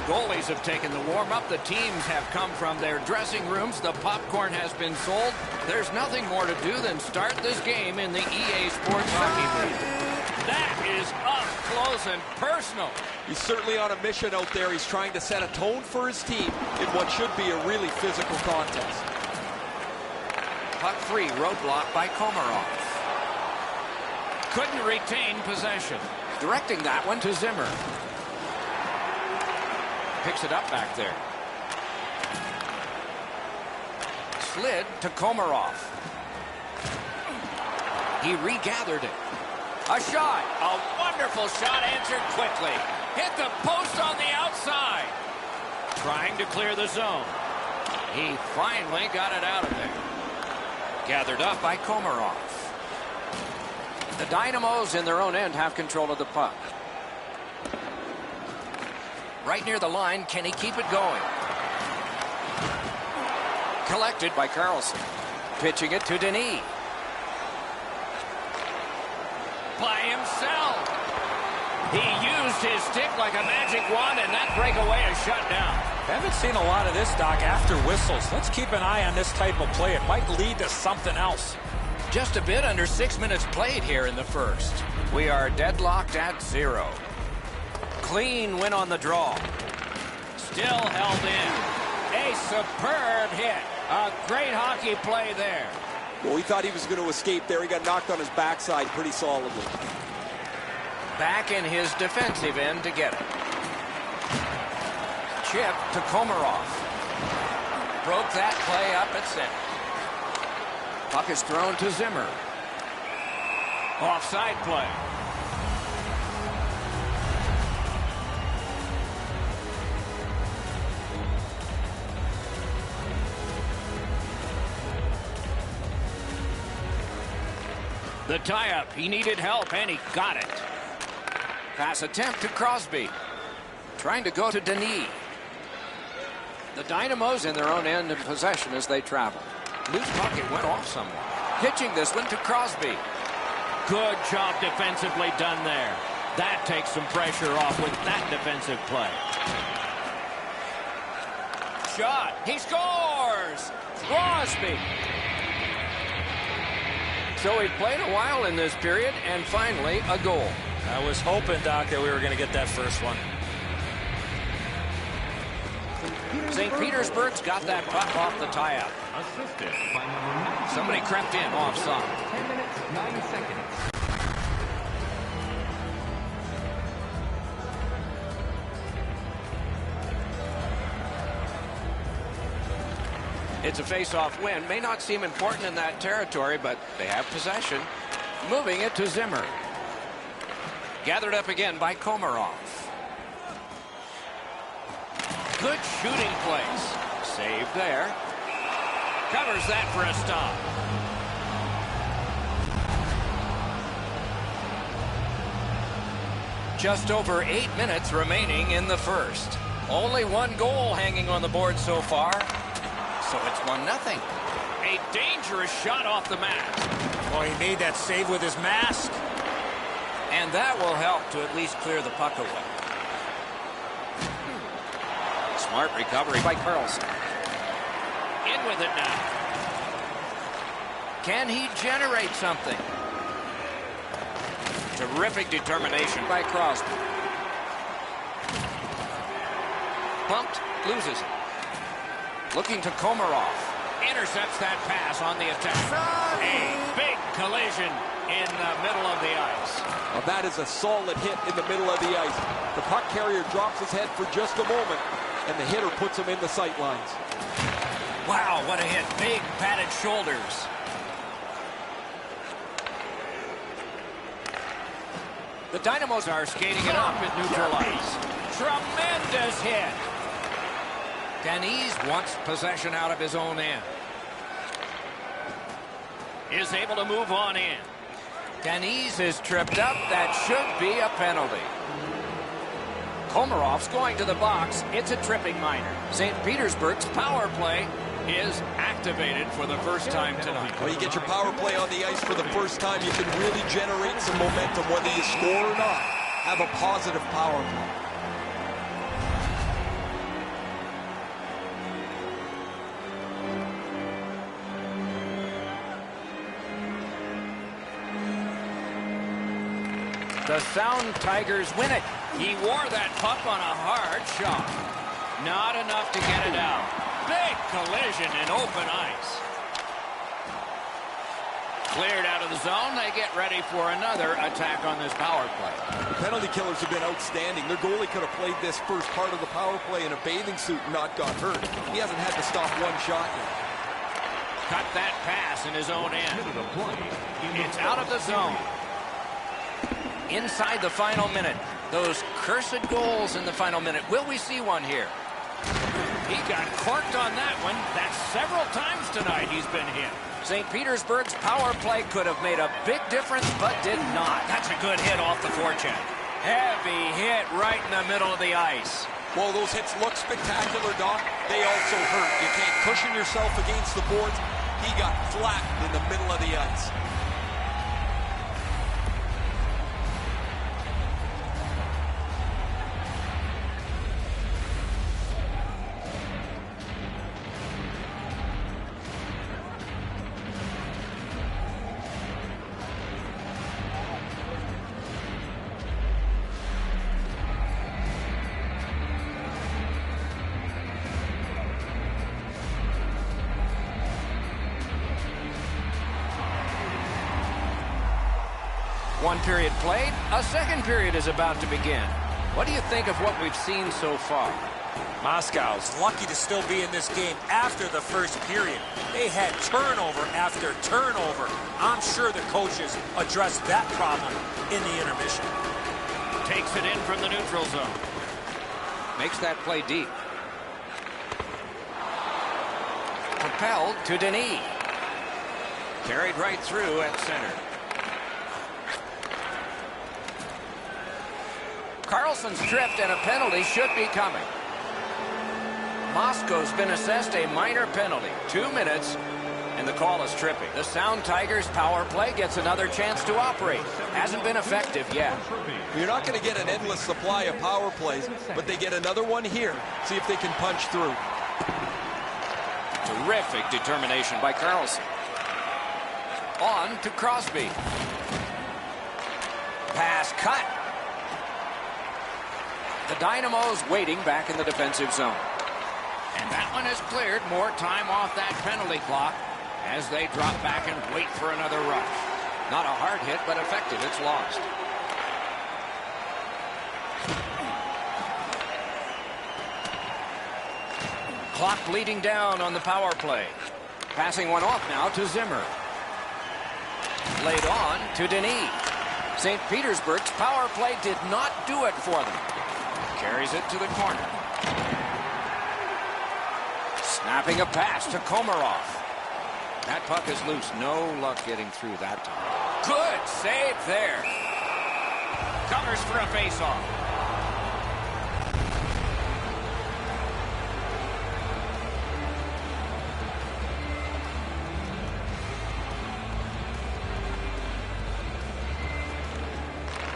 goalies have taken the warm-up. The teams have come from their dressing rooms. The popcorn has been sold. There's nothing more to do than start this game in the EA Sports Hockey League. That is up close and personal. He's certainly on a mission out there. He's trying to set a tone for his team in what should be a really physical contest. Puck free, roadblock by Komarov. Couldn't retain possession. Directing that one to Zimmer. Picks it up back there. Slid to Komarov. He regathered it. A shot. A wonderful shot answered quickly. Hit the post on the outside. Trying to clear the zone. He finally got it out of there. Gathered up by Komarov. The Dynamos in their own end have control of the puck. Right near the line, can he keep it going? Collected by Carlson. Pitching it to Denis. By himself. He used his stick like a magic wand, and that breakaway is shut down. Haven't seen a lot of this, Doc, after whistles. Let's keep an eye on this type of play. It might lead to something else. Just a bit under 6 minutes played here in the first. We are deadlocked at 0. Clean win on the draw. Still held in. A superb hit. A great hockey play there. Well, he thought he was going to escape there. He got knocked on his backside pretty solidly. Back in his defensive end to get it. Chip to Komarov. Broke that play up at center. Puck is thrown to Zimmer. Offside play. The tie-up. He needed help, and he got it. Pass attempt to Crosby. Trying to go to Denis. The Dynamos in their own end in possession as they travel. Loose puck, it went off somewhere. Pitching this one to Crosby. Good job defensively done there. That takes some pressure off with that defensive play. Shot. He scores! Crosby. So he played a while in this period, and finally a goal. I was hoping, Doc, that we were going to get that first one. St. Petersburg's got that puck off the tie-up. Somebody crept in offside. 10 minutes, 9 seconds. It's a face-off win. May not seem important in that territory, but they have possession. Moving it to Zimmer. Gathered up again by Komarov. Good shooting place. Saved there. Covers that for a stop. Just over 8 minutes remaining in the first. Only one goal hanging on the board so far. So it's 1-0. A dangerous shot off the mask. Boy, he made that save with his mask. And that will help to at least clear the puck away. Smart recovery by Carlson. In with it now. Can he generate something? Terrific determination by Crosby. Bumped, loses it. Looking to Komarov. Intercepts that pass on the attack. A big collision in the middle of the ice. Well, that is a solid hit in the middle of the ice. The puck carrier drops his head for just a moment, and the hitter puts him in the sight lines. Wow, what a hit. Big padded shoulders. The Dynamos are skating it up at neutral ice. Tremendous hit. Denis wants possession out of his own end. Is able to move on in. Denis is tripped up. That should be a penalty. Komarov's going to the box. It's a tripping minor. St. Petersburg's power play is activated for the first time tonight. When you get your power play on the ice for the first time, you can really generate some momentum, whether you score or not. Have a positive power play. The Sound Tigers win it. He wore that puck on a hard shot. Not enough to get it out. Big collision in open ice. Cleared out of the zone. They get ready for another attack on this power play. The penalty killers have been outstanding. Their goalie could have played this first part of the power play in a bathing suit and not got hurt. He hasn't had to stop one shot yet. Cut that pass in his own end. It's out of the zone. Inside the final minute. Those cursed goals in the final minute. Will we see one here? He got corked on that one. That's several times tonight he's been hit. St. Petersburg's power play could have made a big difference, but did not. That's a good hit off the forecheck. Heavy hit right in the middle of the ice. Well, those hits look spectacular, Doc. They also hurt. You can't cushion yourself against the boards. He got flattened in the middle of the ice. One period played, a second period is about to begin. What do you think of what we've seen so far? Moscow's lucky to still be in this game after the first period. They had turnover after turnover. I'm sure the coaches addressed that problem in the intermission. Takes it in from the neutral zone. Makes that play deep. Propelled to Denis. Carried right through at center. Carlson's tripped and a penalty should be coming. Moscow's been assessed a minor penalty. 2 minutes, and the call is tripping. The Sound Tigers power play gets another chance to operate. Hasn't been effective yet. You're not going to get an endless supply of power plays, but they get another one here. See if they can punch through. Terrific determination by Carlson. On to Crosby. Pass cut. The Dynamo's waiting back in the defensive zone. And that one is cleared. More time off that penalty clock as they drop back and wait for another rush. Not a hard hit, but effective. It's lost. Clock bleeding down on the power play. Passing one off now to Zimmer. Laid on to Denis. St. Petersburg's power play did not do it for them. Carries it to the corner. Snapping a pass to Komarov. That puck is loose. No luck getting through that time. Good save there. Covers for a face-off.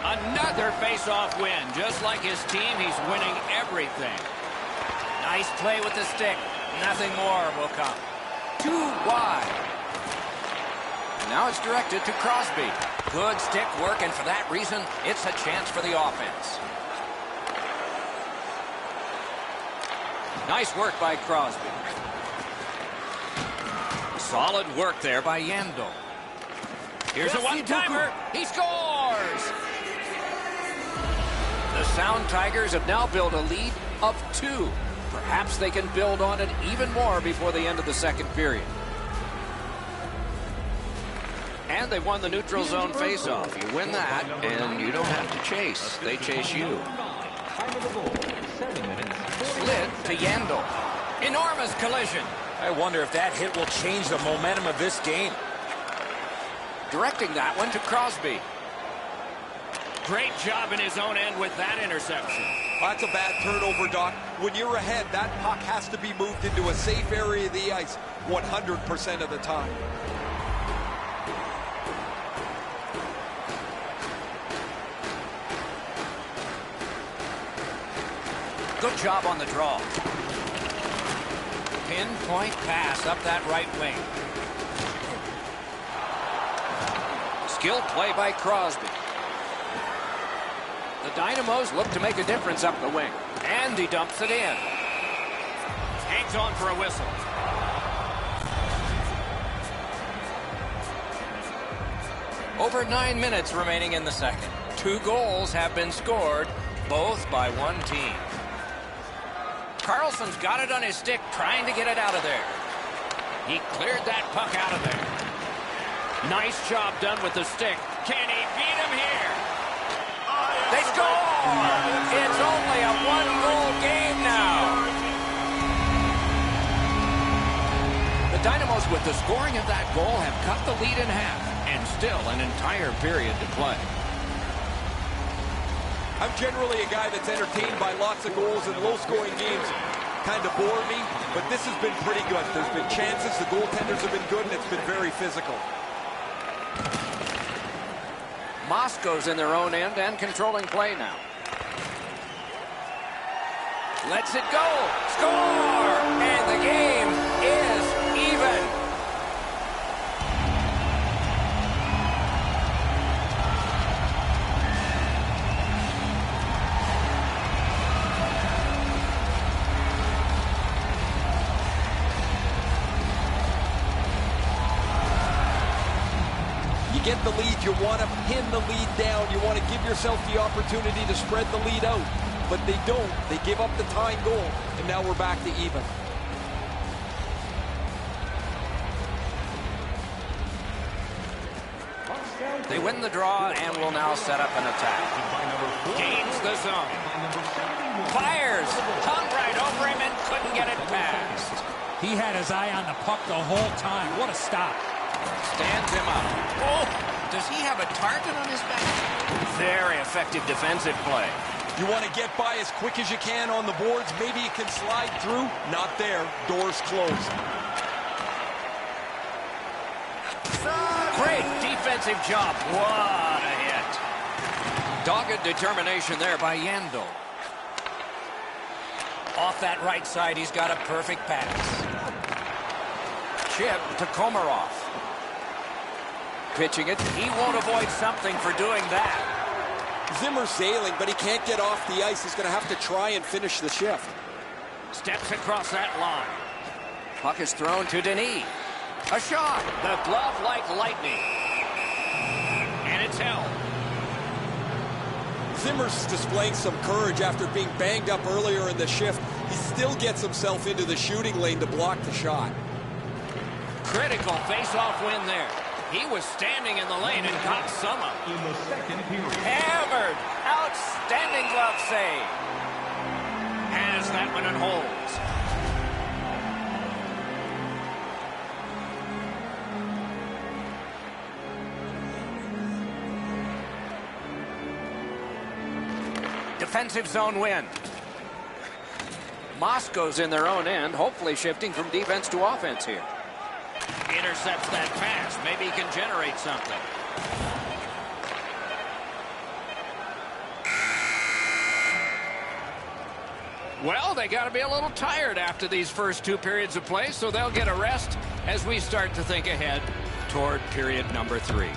Another face-off win. Just like his team, he's winning everything. Nice play with the stick. Nothing more will come. Too wide. Now it's directed to Crosby. Good stick work, and for that reason, it's a chance for the offense. Nice work by Crosby. Solid work there by Yandel. Here's a one-timer. He scores! The Sound Tigers have now built a lead of 2. Perhaps they can build on it even more before the end of the second period. And they won the neutral zone face-off. You win that, and you don't have to chase. They chase you. Slid to Yandel. Enormous collision. I wonder if that hit will change the momentum of this game. Directing that one to Crosby. Great job in his own end with that interception. That's a bad turnover, Doc. When you're ahead, that puck has to be moved into a safe area of the ice 100% of the time. Good job on the draw. Pinpoint pass up that right wing. Skilled play by Crosby. The Dynamos look to make a difference up the wing. And he dumps it in. Hangs on for a whistle. Over 9 minutes remaining in the second. 2 goals have been scored, both by one team. Carlson's got it on his stick, trying to get it out of there. He cleared that puck out of there. Nice job done with the stick. Can he beat him here? They score! It's only a 1-goal game now. The Dynamos, with the scoring of that goal, have cut the lead in half, and still an entire period to play. I'm generally a guy that's entertained by lots of goals, and low-scoring games kind of bore me, but this has been pretty good. There's been chances, the goaltenders have been good, and it's been very physical. Moscow's in their own end and controlling play now. Lets it go. Score! And the game is even. You get the lead, you want to pin the lead down. You want to give yourself the opportunity to spread the lead out. But they don't. They give up the tying goal, and now we're back to even. They win the draw and will now set up an attack. Gains the zone. Fires. Hung right over him and couldn't get it past. He had his eye on the puck the whole time. What a stop. Stands him up. Oh, does he have a target on his back? Very effective defensive play. You want to get by as quick as you can on the boards. Maybe you can slide through. Not there. Doors closed. Great defensive job. What a hit. Dogged determination there by Yandel. Off that right side, he's got a perfect pass. Chip to Komarov. Pitching it. He won't avoid something for doing that. Zimmer's sailing, but he can't get off the ice. He's going to have to try and finish the shift. Steps across that line. Puck is thrown to Denis. A shot. The glove like lightning. And it's held. Zimmer's displaying some courage after being banged up earlier in the shift. He still gets himself into the shooting lane to block the shot. Critical face-off win there. He was standing in the lane and got some up. In the second period. Hammered. Outstanding glove save. Has that one and holds. Defensive zone win. Moscow's in their own end, hopefully shifting from defense to offense here. Intercepts that pass. Maybe he can generate something. Well, they got to be a little tired after these first 2 periods of play, so they'll get a rest as we start to think ahead toward period number 3.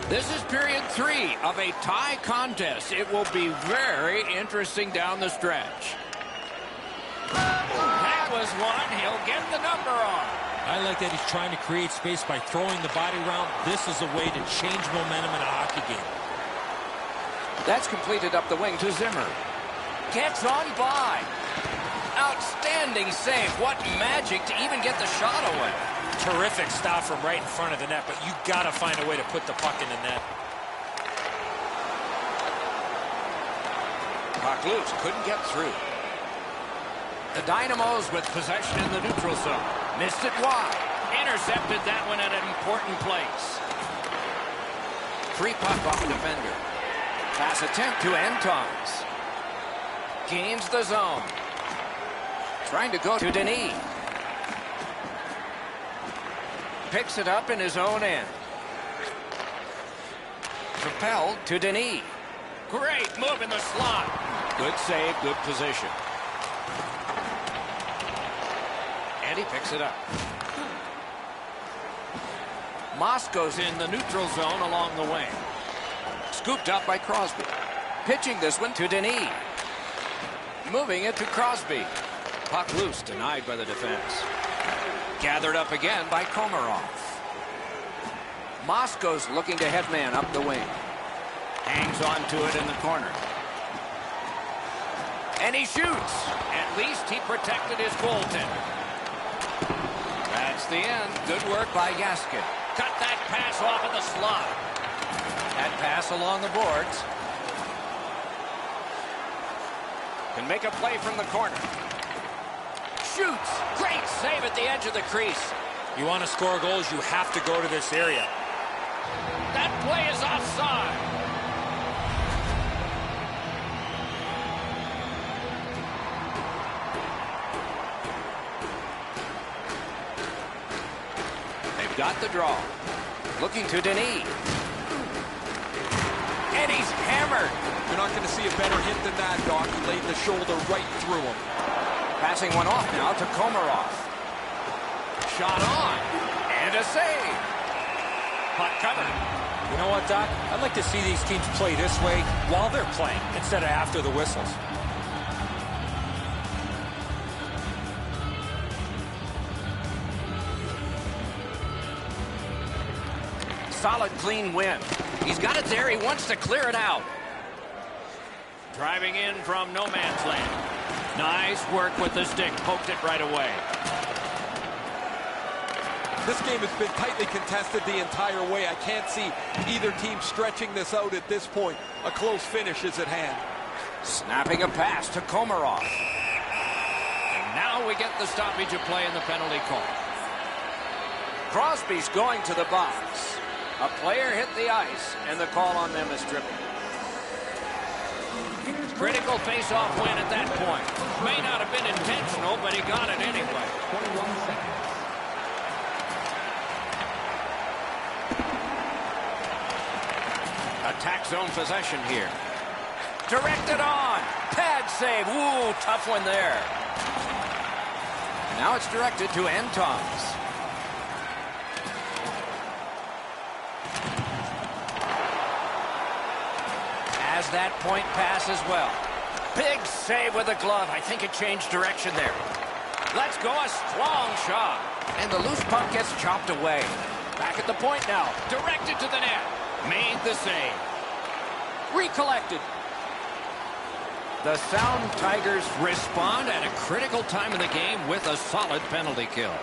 This is period 3 of a tie contest. It will be very interesting down the stretch. That was one. He'll get the number on. I like that he's trying to create space by throwing the body around. This is a way to change momentum in a hockey game. That's completed up the wing to Zimmer. Gets on by. Outstanding save. What magic to even get the shot away. Terrific stop from right in front of the net, but you got to find a way to put the puck in the net. Puck loose, couldn't get through. The Dynamos with possession in the neutral zone. Missed it wide. Intercepted that one at an important place. Free puck off the defender. Pass attempt to Antons. Gains the zone. Trying to go to Denis. Picks it up in his own end. Propelled to Denis. Great move in the slot. Good save, good position. And he picks it up. Moscow's in the neutral zone along the wing. Scooped up by Crosby. Pitching this one to Denis. Moving it to Crosby. Puck loose, denied by the defense. Gathered up again by Komarov. Moscow's looking to headman up the wing. Hangs on to it in the corner. And he shoots. At least he protected his goaltender. That's the end. Good work by Yaskin. Cut that pass off of the slot. That pass along the boards. Can make a play from the corner. Shoots. Great save at the edge of the crease. You want to score goals, you have to go to this area. That play is offside. They've got the draw. Looking to Denis. And he's hammered. You're not going to see a better hit than that, Doc. He laid the shoulder right through him. Passing one off now to Komarov. Shot on. And a save. Puck covered. You know what, Doc? I'd like to see these teams play this way while they're playing instead of after the whistles. Solid, clean win. He's got it there. He wants to clear it out. Driving in from no man's land. Nice work with the stick. Poked it right away. This game has been tightly contested the entire way. I can't see either team stretching this out at this point. A close finish is at hand. Snapping a pass to Komarov. And now we get the stoppage of play in the penalty call. Crosby's going to the box. A player hit the ice, and the call on them is stripping. Critical face-off win at that point. May not have been intentional, but he got it anyway. 21 seconds. Attack zone possession here. Directed on. Pad save. Ooh, tough one there. Now it's directed to Antons. Has that point pass as well. Big save with the glove. I think it changed direction there. Let's go, a strong shot. And the loose puck gets chopped away. Back at the point now. Directed to the net. Made the save. Recollected. The Sound Tigers respond at a critical time in the game with a solid penalty kill.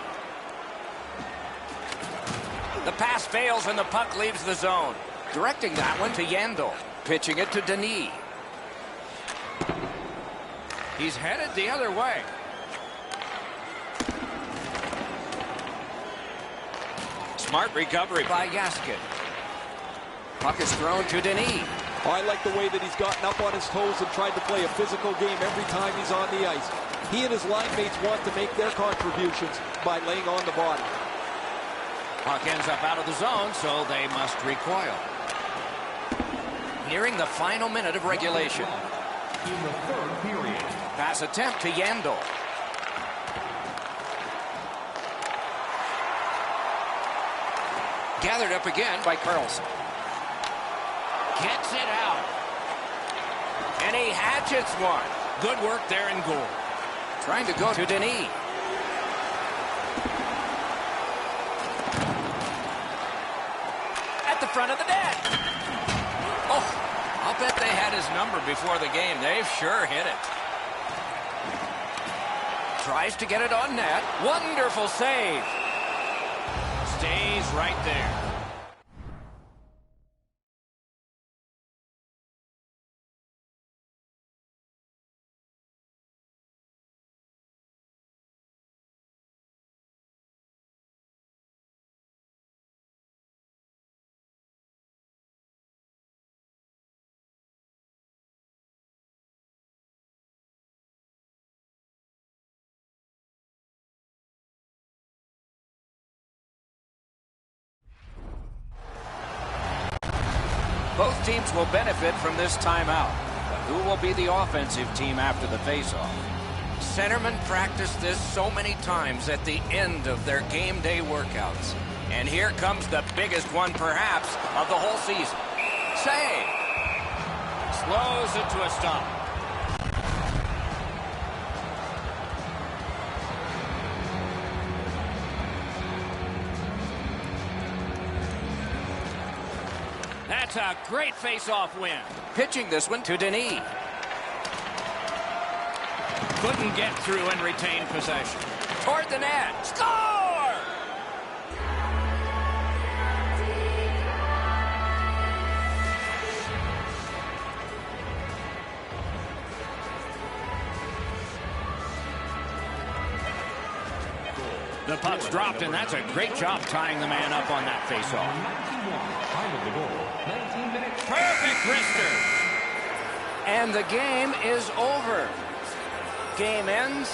The pass fails and the puck leaves the zone. Directing that one to Yandel. Pitching it to Denis. He's headed the other way. Smart recovery by Yaskin. Puck is thrown to Denis. I like the way that he's gotten up on his toes and tried to play a physical game every time he's on the ice. He and his line mates want to make their contributions by laying on the body. Puck ends up out of the zone, so they must recoil. Nearing the final minute of regulation. In the third period. Pass attempt to Yandel. Gathered up again by Carlson. Gets it out. And he hatchets one. Good work there in goal. Trying to go to Denis. At the front of the net. Oh, I'll bet they had his number before the game. They've sure hit it. Tries to get it on net. Wonderful save. Stays right there. Both teams will benefit from this timeout. But who will be the offensive team after the faceoff? Centermen practice this so many times at the end of their game day workouts. And here comes the biggest one, perhaps, of the whole season. Save! Slows it to a stop. That's a great face-off win. Pitching this one to Denis. Couldn't get through and retain possession. Toward the net. Score! The puck's dropped, and that's a great job tying the man up on that face-off. Time of the goal, 19 minutes. Perfect wrister. And the game is over. Game ends.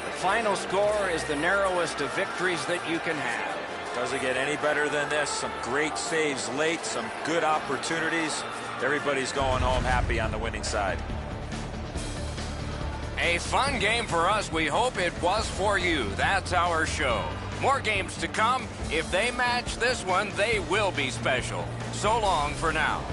The final score is the narrowest of victories that you can have. Doesn't get any better than this. Some great saves late, some good opportunities. Everybody's going home happy on the winning side. A fun game for us. We hope it was for you. That's our show. More games to come. If they match this one, they will be special. So long for now.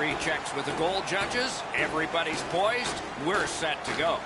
referee checks with the goal judges. Everybody's poised. We're set to go.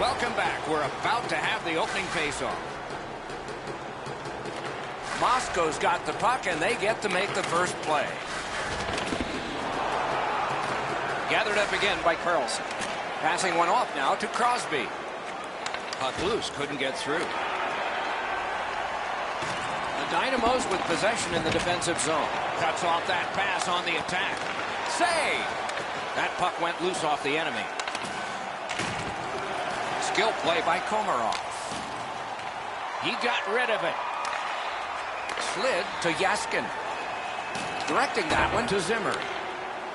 Welcome back. We're about to have the opening face-off. Moscow's got the puck, and they get to make the first play. Gathered up again by Carlson. Passing one off now to Crosby. Puck loose, couldn't get through. The Dynamos with possession in the defensive zone. Cuts off that pass on the attack. Save! That puck went loose off the enemy. Skill play by Komarov. He got rid of it. Slid to Yaskin. Directing that one to Zimmer.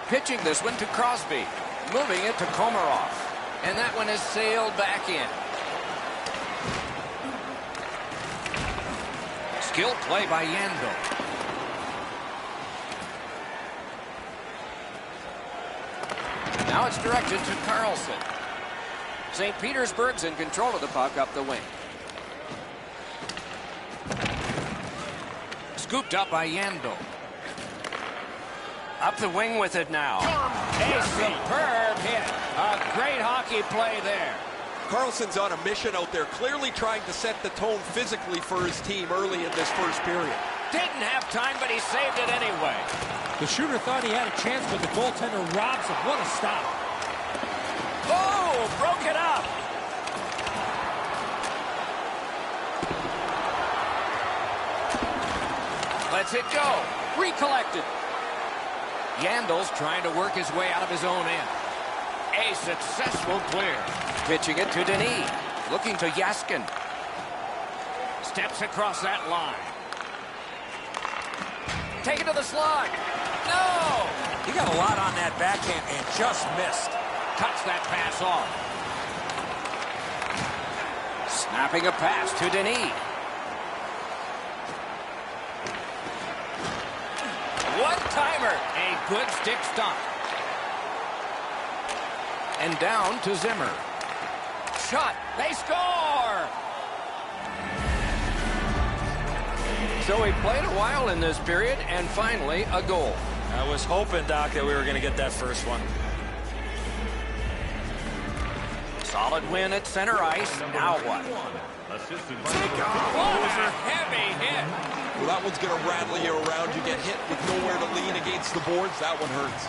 Pitching this one to Crosby. Moving it to Komarov. And that one is sailed back in. Skill play by Yandel. Now it's directed to Carlson. St. Petersburg's in control of the puck up the wing. Scooped up by Yandel. Up the wing with it now. A superb hit. A great hockey play there. Carlson's on a mission out there, clearly trying to set the tone physically for his team early in this first period. Didn't have time, but he saved it anyway. The shooter thought he had a chance, but the goaltender robs him. What a stop. Oh, broke it up. Lets it go. Recollected. Yandel's trying to work his way out of his own end. A successful clear. Pitching it to Denis. Looking to Yaskin. Steps across that line. Take it to the slot. No! He got a lot on that backhand and just missed. Cuts that pass off. Snapping a pass to Denis. One-timer. A good stick stop. And down to Zimmer. Shot. They score! So he played a while in this period, and finally a goal. I was hoping, Doc, that we were going to get that first one. Solid win at center ice. Now what? What a heavy hit. Well, that one's going to rattle you around. You get hit with nowhere to lean against the boards. That one hurts.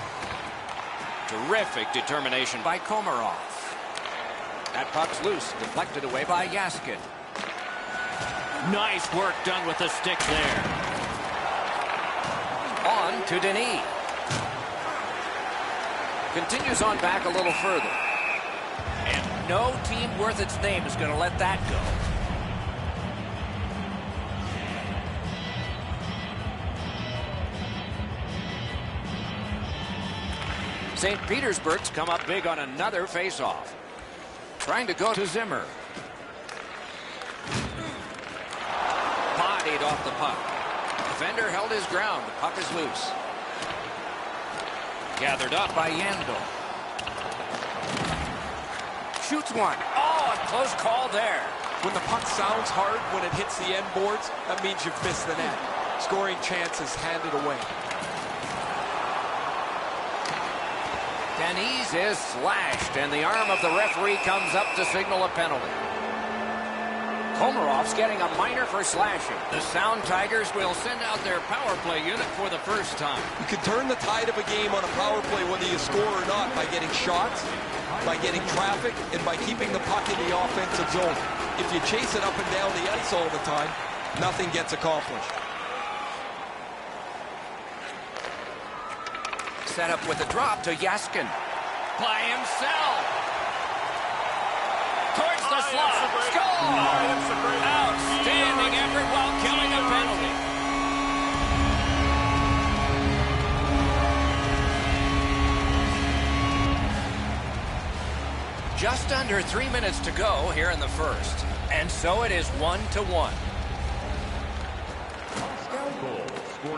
Terrific determination by Komarov. That puck's loose, deflected away by Yaskin. Nice work done with the stick there. On to Denis. Continues on back a little further. And no team worth its name is going to let that go. St. Petersburg's come up big on another faceoff. Trying to go to Zimmer. Bodied off the puck. Defender held his ground. The puck is loose. Gathered up by Yandel. Shoots one. Oh, a close call there. When the puck sounds hard, when it hits the end boards, that means you've missed the net. Scoring chances handed away. Denis is slashed, and the arm of the referee comes up to signal a penalty. Komarov's getting a minor for slashing. The Sound Tigers will send out their power play unit for the first time. You can turn the tide of a game on a power play whether you score or not by getting shots, by getting traffic, and by keeping the puck in the offensive zone. If you chase it up and down the ice all the time, nothing gets accomplished. Set up with a drop to Yaskin. By himself. Towards the slot. Score! Outstanding effort while killing a penalty. Just under 3 minutes to go here in the first. And so it is 1-1.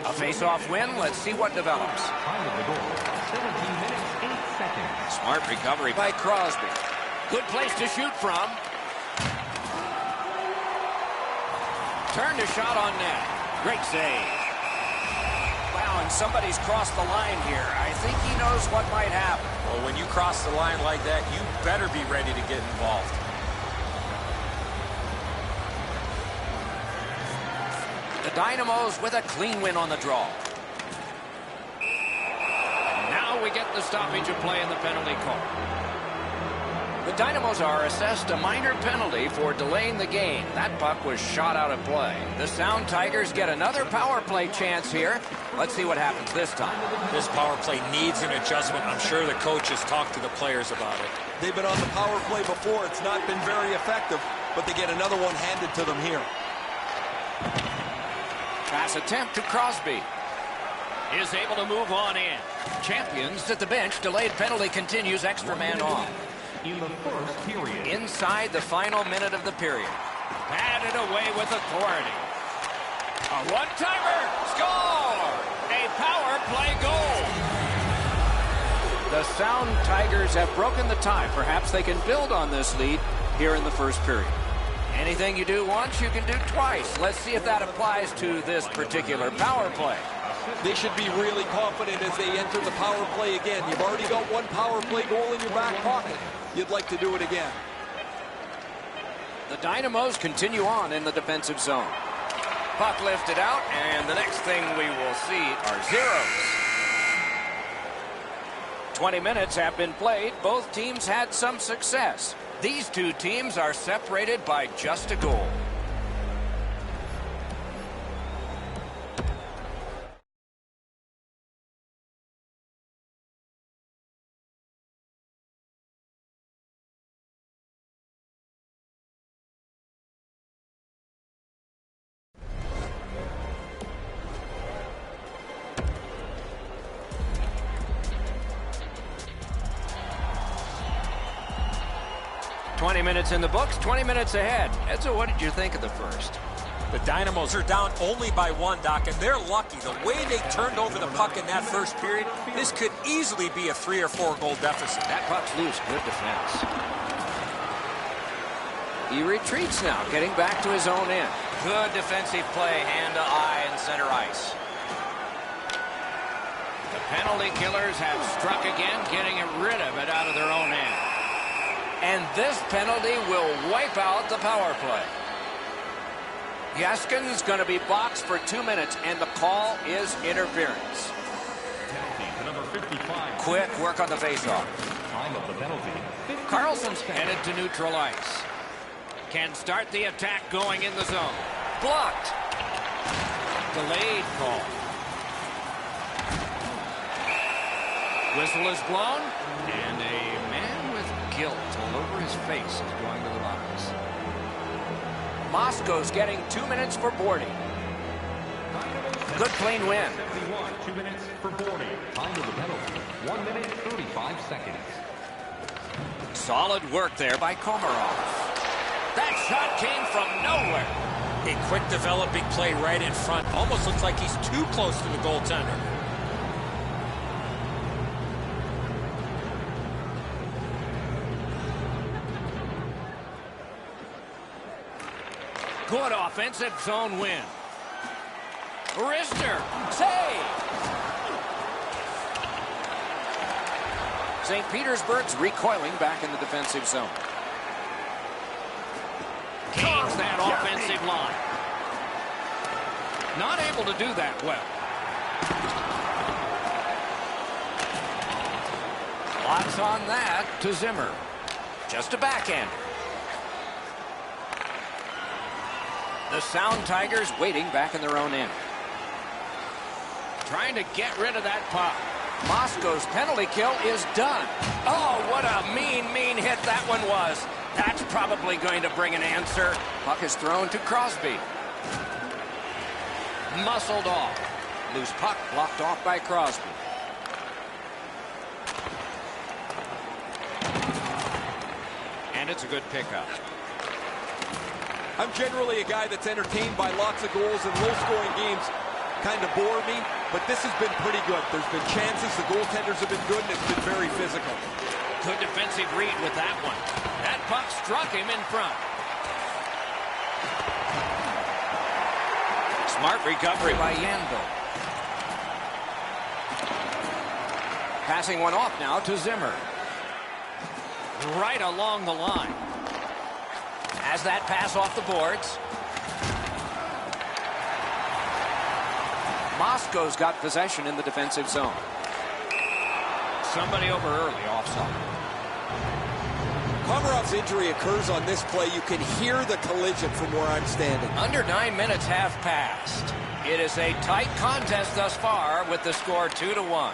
A face-off win. Let's see what develops. Time of the goal, 17 minutes, 8 seconds. Smart recovery by Crosby. Good place to shoot from. Turned a shot on net. Great save. Wow, and somebody's crossed the line here. I think he knows what might happen. Well, when you cross the line like that, you better be ready to get involved. The Dynamos with a clean win on the draw. And now we get the stoppage of play in the penalty call. The Dynamos are assessed a minor penalty for delaying the game. That puck was shot out of play. The Sound Tigers get another power play chance here. Let's see what happens this time. This power play needs an adjustment. I'm sure the coaches talked to the players about it. They've been on the power play before. It's not been very effective, but they get another one handed to them here. Pass attempt to Crosby. Is able to move on in. Champions at the bench. Delayed penalty continues. Extra man off. In the first period. Inside the final minute of the period. Batted away with authority. A one-timer. Score! A power play goal. The Sound Tigers have broken the tie. Perhaps they can build on this lead here in the first period. Anything you do once, you can do twice. Let's see if that applies to this particular power play. They should be really confident as they enter the power play again. You've already got one power play goal in your back pocket. You'd like to do it again. The Dynamos continue on in the defensive zone. Puck lifted out, and the next thing we will see are zeros. 20 minutes have been played. Both teams had some success. These two teams are separated by just a goal. 20 minutes in the books, 20 minutes ahead. Edzo, what did you think of the first? The Dynamos are down only by 1, Doc, and they're lucky. The way they turned over the puck in that first period, this could easily be a 3 or 4 goal deficit. That puck's loose. Good defense. He retreats now, getting back to his own end. Good defensive play, hand to eye in center ice. The penalty killers have struck again, getting rid of it out of their own end. And this penalty will wipe out the power play. Yaskin's going to be boxed for 2 minutes, and the call is interference. Penalty to number 55. Quick work on the faceoff. Time of the penalty. 15 Carlson's seconds. headed to neutral ice. Can start the attack going in the zone. Blocked. Delayed call. Whistle is blown, and a man with guilt all over his face is going to the box. Moscow's getting 2 minutes for boarding. Good clean win. 71, 2 minutes for boarding. Time of the penalty. 1 minute, 35 seconds. Solid work there by Komarov. That shot came from nowhere. A quick developing play right in front. Almost looks like he's too close to the goaltender. Good offensive zone win. Rister, save! St. Petersburg's recoiling back in the defensive zone. Gains that offensive line. Not able to do that well. Lots on that to Zimmer. Just a backhand. The Sound Tigers waiting back in their own end. Trying to get rid of that puck. Moscow's penalty kill is done. Oh, what a mean hit that one was. That's probably going to bring an answer. Puck is thrown to Crosby. Muscled off. Loose puck blocked off by Crosby. And it's a good pickup. I'm generally a guy that's entertained by lots of goals, and low-scoring games kind of bore me, but this has been pretty good. There's been chances, the goaltenders have been good, and it's been very physical. Good defensive read with that one. That puck struck him in front. Smart recovery by Yandel. Passing one off now to Zimmer. Right along the line. Has that pass off the boards. Moscow's got possession in the defensive zone. Somebody over early, offside. Komarov's injury occurs on this play. You can hear the collision from where I'm standing. Under 9 minutes have passed. It is a tight contest thus far with the score 2-1.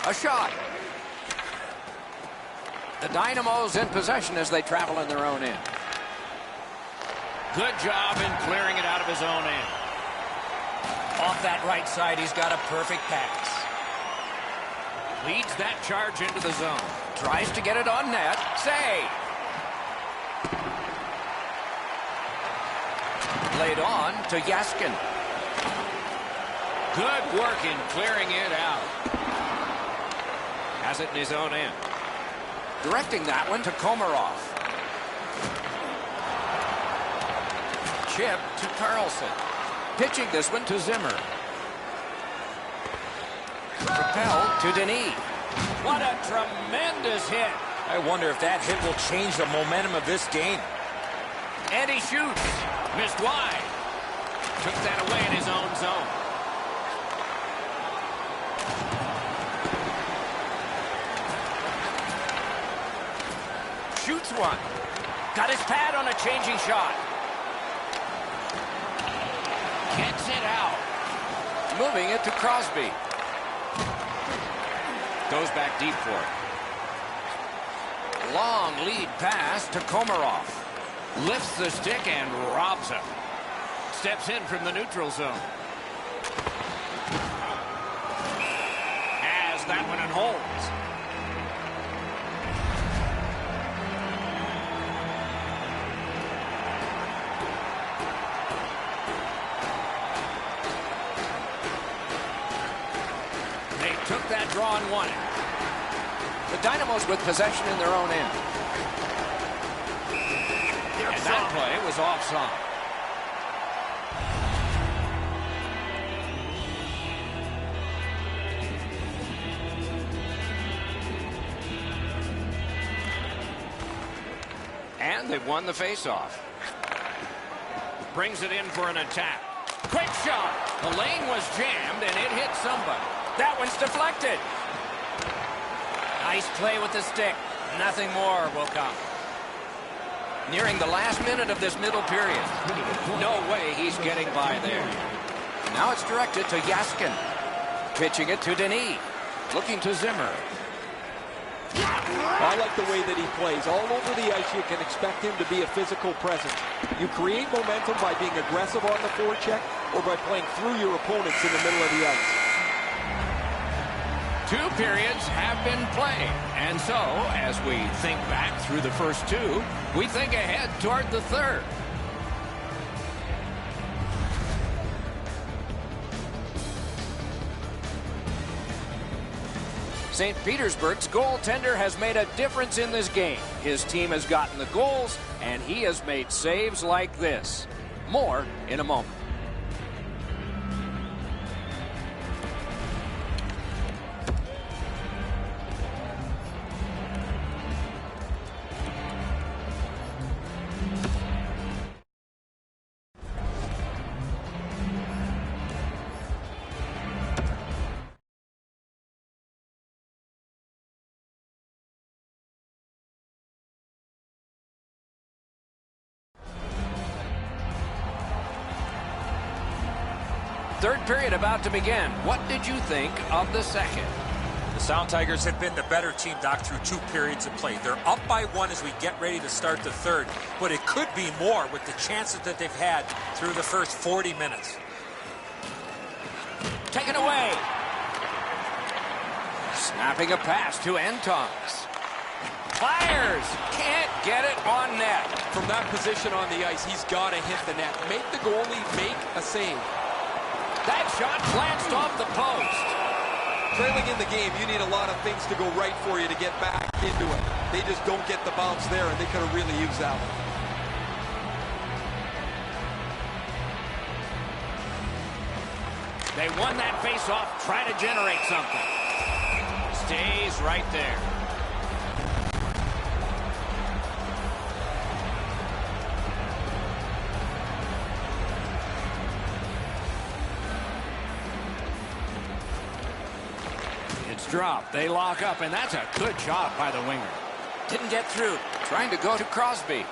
A shot. The Dynamos in possession as they travel in their own end. Good job in clearing it out of his own end. Off that right side, he's got a perfect pass. Leads that charge into the zone. Tries to get it on net. Save. Laid on to Yaskin. Good work in clearing it out. Has it in his own end. Directing that one to Komarov. Chip to Carlson. Pitching this one to Zimmer. Propelled to Denis. What a tremendous hit. I wonder if that hit will change the momentum of this game. And he shoots. Missed wide. Took that away in his own zone. Shoots one. Got his pad on a changing shot. Gets it out. Moving it to Crosby. Goes back deep for it. Long lead pass to Komarov. Lifts the stick and robs him. Steps in from the neutral zone. Has that one and holds. took that draw and won it. The Dynamos with possession in their own end. And that play was offside. And they've won the faceoff. Brings it in for an attack. Quick shot. The lane was jammed, and it hit somebody. That one's deflected. Nice play with the stick. Nothing more will come. Nearing the last minute of this middle period. No way he's getting by there. Now it's directed to Yaskin. Pitching it to Denis. Looking to Zimmer. I like the way that he plays. All over the ice, you can expect him to be a physical presence. You create momentum by being aggressive on the forecheck or by playing through your opponents in the middle of the ice. 2 periods have been played. And so, as we think back through the first 2, we think ahead toward the third. St. Petersburg's goaltender has made a difference in this game. His team has gotten the goals, and he has made saves like this. More in a moment. Third period about to begin. What did you think of the second? The Sound Tigers have been the better team, Doc, through 2 periods of play. They're up by 1 as we get ready to start the third, but it could be more with the chances that they've had through the first 40 minutes. Taken away. Snapping a pass to Antons. Fires. Can't get it on net. From that position on the ice, he's got to hit the net. Make the goalie make a save. That shot glanced off the post. Trailing in the game, you need a lot of things to go right for you to get back into it. They just don't get the bounce there, and they could have really used that one. They won that face-off. Try to generate something. Stays right there. Drop. They lock up, and that's a good job by the winger. Didn't get through. Trying to go to Crosby.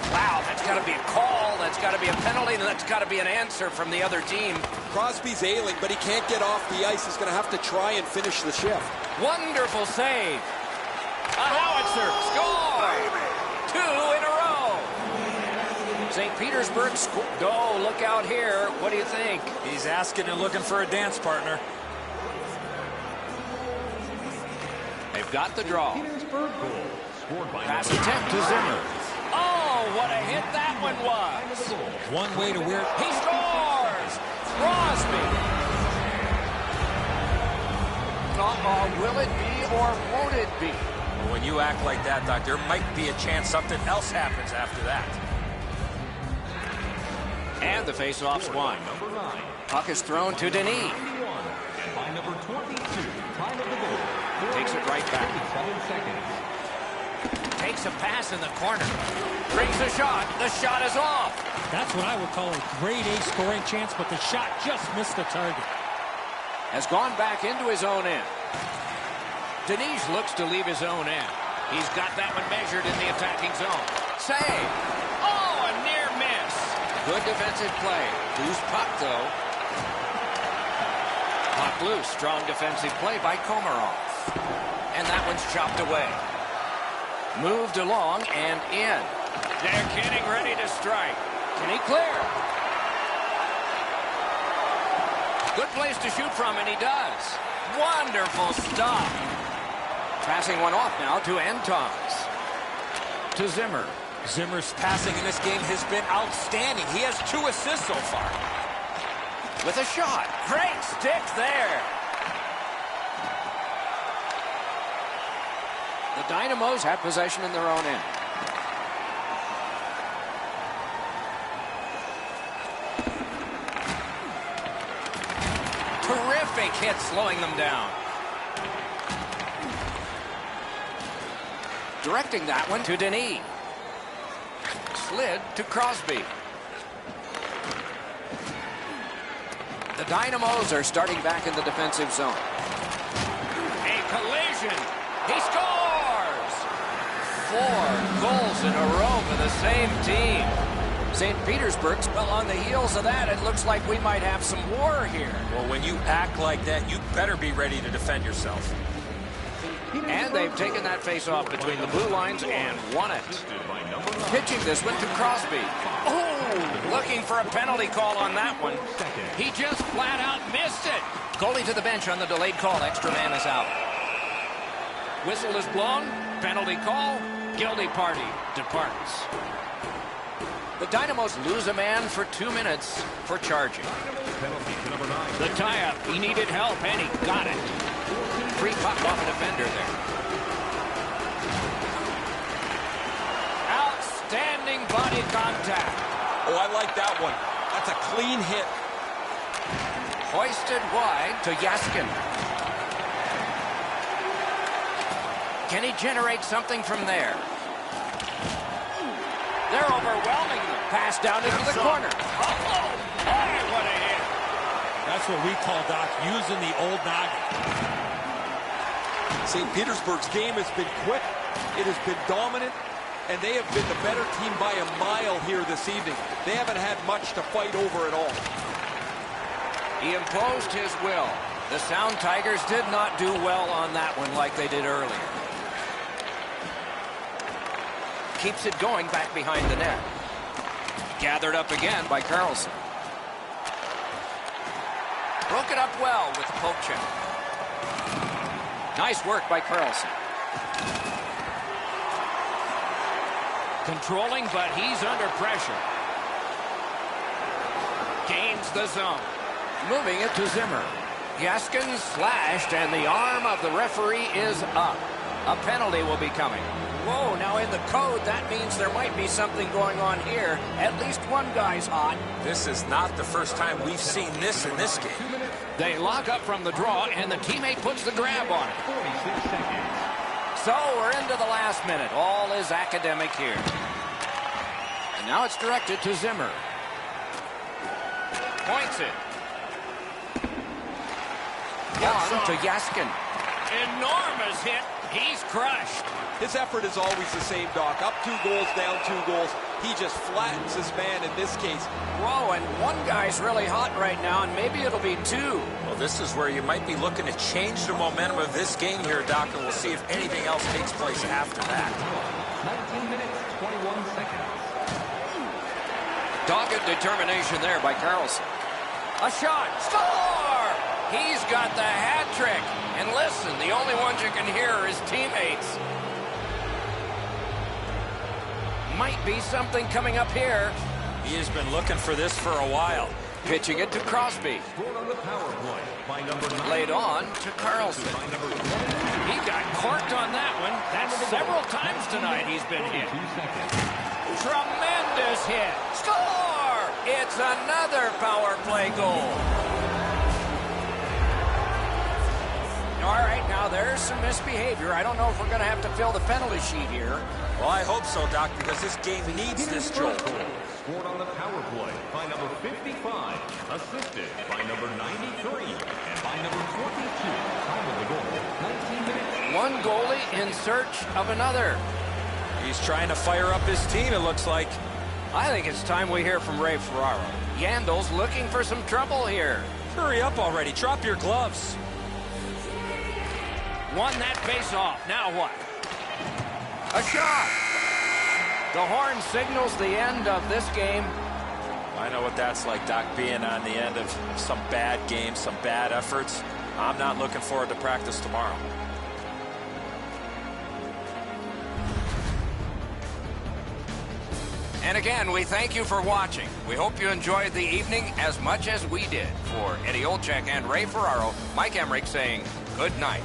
Wow, that's got to be a call. That's got to be a penalty, and that's got to be an answer from the other team. Crosby's ailing, but he can't get off the ice. He's going to have to try and finish the shift. Wonderful save. A howitzer. Score! 2 in a row. St. Petersburg score. Oh, look out here. What do you think? He's asking and looking for a dance partner. They've got the draw. Petersburg goal. Scored by Pass attempt to Zimmer. Oh, what a hit that one was. One way to wear it. He scores! Crosby. Will it be or won't it be? When you act like that, Doc, there might be a chance something else happens after that. And the face-off's won. Number 9. Puck is thrown to Denis. 91. And by number 22, time of the goal. Takes it right back. 37 seconds. Takes a pass in the corner. Brings the shot. The shot is off. That's what I would call a grade A scoring chance, but the shot just missed the target. Has gone back into his own end. Denis looks to leave his own end. He's got that one measured in the attacking zone. Save. Oh, a near miss. Good defensive play. Loose puck, though. Puck loose. Strong defensive play by Komarov. And that one's chopped away. Moved along and in. They're getting ready to strike. Can he clear? Good place to shoot from, and he does. Wonderful stop. Passing one off now to Antons. To Zimmer. Zimmer's passing in this game has been outstanding. He has 2 assists so far. With a shot. Great stick there. The Dynamos have possession in their own end. Terrific hit, slowing them down. Directing that one to Denis. Slid to Crosby. The Dynamos are starting back in the defensive zone. A collision. He scores! 4 goals in a row for the same team. St. Petersburg's, well, on the heels of that, it looks like we might have some war here. Well, when you act like that, you better be ready to defend yourself. And they've taken that face-off between the blue lines and won it. Pitching this one to Crosby. Oh, looking for a penalty call on that one. He just flat out missed it. Goalie to the bench on the delayed call. Extra man is out. Whistle is blown. Penalty call. Guilty party departs. The Dynamos lose a man for 2 minutes for charging. The tie-up. He needed help, and he got it. Free puck off a defender there. Outstanding body contact. Oh, I like that one. That's a clean hit. Hoisted wide to Yaskin. Can he generate something from there? They're overwhelming them. Pass down into the corner. Oh, boy, what a hit. That's what we call, Doc, using the old noggin. St. Petersburg's game has been quick. It has been dominant. And they have been the better team by a mile here this evening. They haven't had much to fight over at all. He imposed his will. The Sound Tigers did not do well on that one like they did earlier. Keeps it going back behind the net. Gathered up again by Carlson. Broke it up well with the poke check. Nice work by Carlson. Controlling, but he's under pressure. Gains the zone. Moving it to Zimmer. Yaskin slashed, and the arm of the referee is up. A penalty will be coming. Whoa, now in the code, that means there might be something going on here. At least one guy's hot. This is not the first time we've seen this in this game. They lock up from the draw, and the teammate puts the grab on it. So we're into the last minute. All is academic here. And now it's directed to Zimmer. Points it. On to Yaskin. Enormous hit. He's crushed. His effort is always the same, Doc. Up 2 goals, down 2 goals. He just flattens his man in this case. Whoa, and one guy's really hot right now, and maybe it'll be 2. Well, this is where you might be looking to change the momentum of this game here, Doc, and we'll see if anything else takes place after that. 19 minutes, 21 seconds. Dogged determination there by Carlson. A shot. Score! He's got the hat trick. And listen, the only ones you can hear are his teammates. Might be something coming up here. He has been looking for this for a while. Pitching it to Crosby. Scored on the power play by number 9. Laid on to Carlson. He got corked on that one. That's several times tonight he's been hit. 2 seconds. Tremendous hit. Score! It's another power play goal. All right, now there's some misbehavior. I don't know if we're going to have to fill the penalty sheet here. Well, I hope so, Doc, because this game needs this jolt. Scored on the power play by number 55, assisted by number 93, and by number 22. Time of the goal, 19 minutes. One goalie in search of another. He's trying to fire up his team, it looks like. I think it's time we hear from Ray Ferraro. Yandel's looking for some trouble here. Hurry up already. Drop your gloves. Won that face-off. Now what? A shot. The horn signals the end of this game. I know what that's like, Doc, being on the end of some bad games, some bad efforts. I'm not looking forward to practice tomorrow. And again, we thank you for watching. We hope you enjoyed the evening as much as we did. For Eddie Olczyk and Ray Ferraro, Mike Emmerich saying good night.